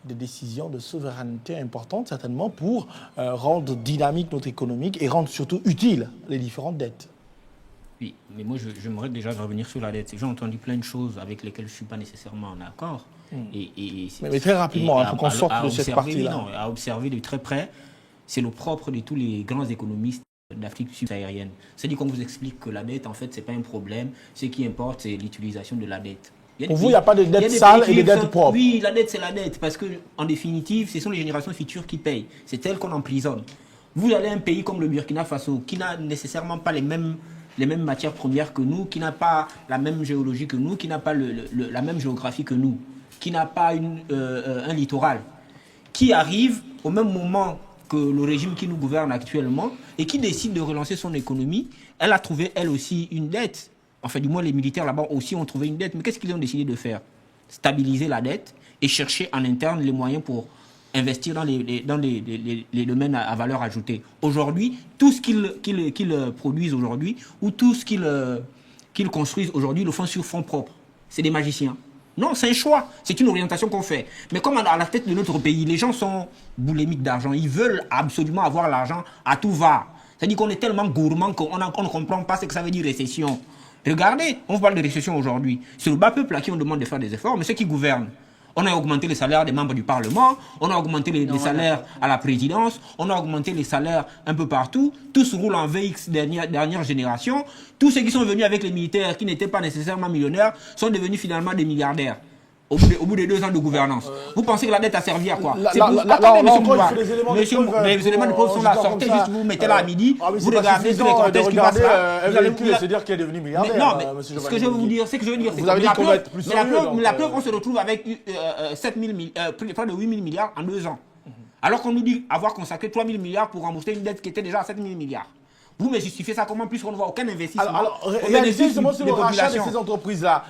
des décisions de souveraineté importantes, certainement, pour rendre dynamique notre économie et rendre surtout utile les différentes dettes. Oui, mais moi, j'aimerais déjà revenir sur la dette. J'ai entendu plein de choses avec lesquelles je ne suis pas nécessairement en accord. Mais très rapidement, il faut qu'on sorte de cette partie-là. Non, à observer de très près, c'est le propre de tous les grands économistes d'Afrique subsaharienne. C'est-à-dire qu'on vous explique que la dette, en fait, ce n'est pas un problème. Ce qui importe, c'est l'utilisation de la dette. Pour vous, il n'y a pas de dette sale et de dette propre. Oui, la dette, c'est la dette. Parce qu'en définitive, ce sont les générations futures qui payent. C'est elles qu'on emprisonne. Vous allez à un pays comme le Burkina Faso, qui n'a nécessairement pas les mêmes matières premières que nous, qui n'a pas la même géologie que nous, qui n'a pas la même géographie que nous, qui n'a pas un littoral, qui arrive au même moment que le régime qui nous gouverne actuellement et qui décide de relancer son économie. Elle a trouvé, elle aussi, une dette. Enfin, du moins, les militaires là-bas aussi ont trouvé une dette. Mais qu'est-ce qu'ils ont décidé de faire? Stabiliser la dette et chercher en interne les moyens pour investir dans les domaines à valeur ajoutée. Aujourd'hui, tout ce qu'ils produisent aujourd'hui ou tout ce qu'ils construisent aujourd'hui le font sur fonds propres. C'est des magiciens. Non, c'est un choix. C'est une orientation qu'on fait. Mais comme à la tête de notre pays, les gens sont boulimiques d'argent. Ils veulent absolument avoir l'argent à tout va. C'est-à-dire qu'on est tellement gourmand qu'on ne comprend pas ce que ça veut dire récession. Regardez, on parle de récession aujourd'hui. C'est le bas peuple à qui on demande de faire des efforts, mais ceux qui gouvernent. On a augmenté les salaires des membres du Parlement, on a augmenté les salaires à la présidence, on a augmenté les salaires un peu partout. Tous roulent en VX dernière génération. Tous ceux qui sont venus avec les militaires, qui n'étaient pas nécessairement millionnaires, sont devenus finalement des milliardaires. Au bout de 2 ans de gouvernance. Vous pensez que la dette a servi à quoi? Monsieur, mais les éléments de preuve sont là. Sortez juste, vous mettez là à midi, vous regardez tous les contextes qui passent là. Vous allez se dire qu'il est devenu milliardaire. Non, mais ce que je veux vous dire, c'est que vous avez dit qu'on va être plus sérieux. La preuve, on se retrouve avec près de 8 000 milliards en 2 ans. Alors qu'on nous dit avoir consacré 3 000 milliards pour rembourser une dette qui était déjà à 7 000 milliards. Vous me justifiez ça comment, plus qu'on ne voit aucun investissement? Alors réalisez justement sur le rachat de ces entreprises-là.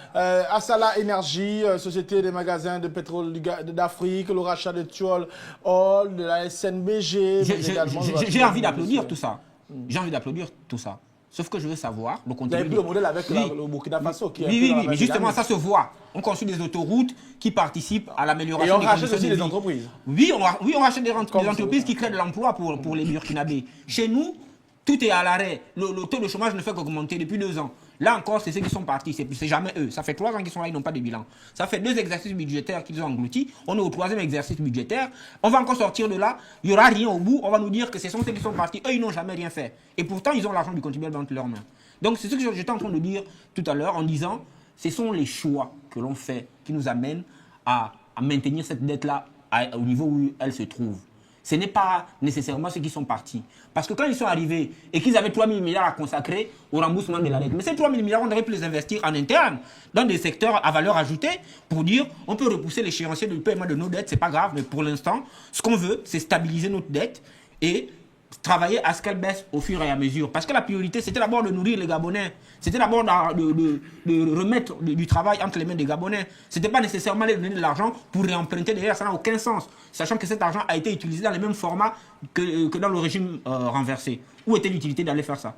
Assala Énergie, Société des magasins de pétrole d'Afrique, le rachat de Tuol, Oil, de la SNBG. J'ai envie d'applaudir tout ça. J'ai envie d'applaudir tout ça. Sauf que je veux savoir le contenu. Vous avez pris le modèle avec le Burkina Faso qui est Oui, mais justement, ça se voit. On construit des autoroutes qui participent à l'amélioration des conditions de vie. Et on rachète aussi des entreprises. Oui, on rachète des entreprises qui créent de l'emploi pour les Burkinabés. Chez nous, tout est à l'arrêt. Le taux de chômage ne fait qu'augmenter depuis 2 ans. Là encore, c'est ceux qui sont partis. C'est jamais eux. Ça fait 3 ans qu'ils sont là, ils n'ont pas de bilan. Ça fait 2 exercices budgétaires qu'ils ont engloutis. On est au 3e exercice budgétaire. On va encore sortir de là. Il n'y aura rien au bout. On va nous dire que ce sont ceux qui sont partis. Eux, ils n'ont jamais rien fait. Et pourtant, ils ont l'argent du contribuable entre leurs mains. Donc, c'est ce que j'étais en train de dire tout à l'heure en disant, ce sont les choix que l'on fait qui nous amènent à maintenir cette dette-là au niveau où elle se trouve. Ce n'est pas nécessairement ceux qui sont partis. Parce que quand ils sont arrivés et qu'ils avaient 3 000 milliards à consacrer au remboursement de la dette, mais ces 3 000 milliards, on aurait pu les investir en interne, dans des secteurs à valeur ajoutée, pour dire on peut repousser l'échéancier de paiement de nos dettes, c'est pas grave, mais pour l'instant, ce qu'on veut, c'est stabiliser notre dette et travailler à ce qu'elle baisse au fur et à mesure. Parce que la priorité, c'était d'abord de nourrir les Gabonais. C'était d'abord de remettre du travail entre les mains des Gabonais. Ce n'était pas nécessairement leur donner de l'argent pour réemprunter derrière, ça n'a aucun sens. Sachant que cet argent a été utilisé dans les mêmes formats que dans le régime renversé. Où était l'utilité d'aller faire ça?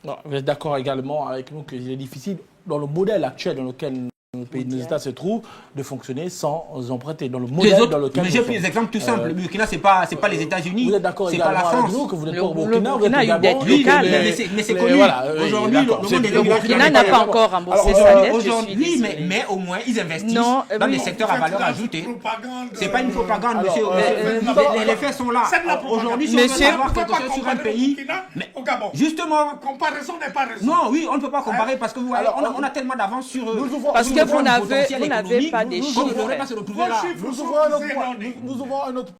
Non, vous êtes d'accord également avec nous qu'il est difficile, dans le modèle actuel dans lequel le pays de nos États se trouve, de fonctionner sans emprunter. Dans le modèle dans lequel mais j'ai pris des exemples tout simples. Le Burkina, c'est pas les États-Unis. Vous êtes d'accord également pas la France. avec nous que vous n'êtes pas au Burkina, Burkina, a une dette locale. Mais c'est connu. Aujourd'hui, le Burkina n'a pas encore remboursé sa dette. Aujourd'hui, mais au moins, ils investissent dans des secteurs à valeur ajoutée. C'est pas une propagande, monsieur. Les faits sont là. Aujourd'hui, si on veut savoir quelque chose sur un pays... Justement... Comparaison n'est pas raison. Non, oui, on ne peut pas comparer parce que vous voyez, on a tellement d'avance sur eux. Parce que vous n'avez pas des chiffres. On ne devrait pas se retrouver là. Nous ouvrons un autre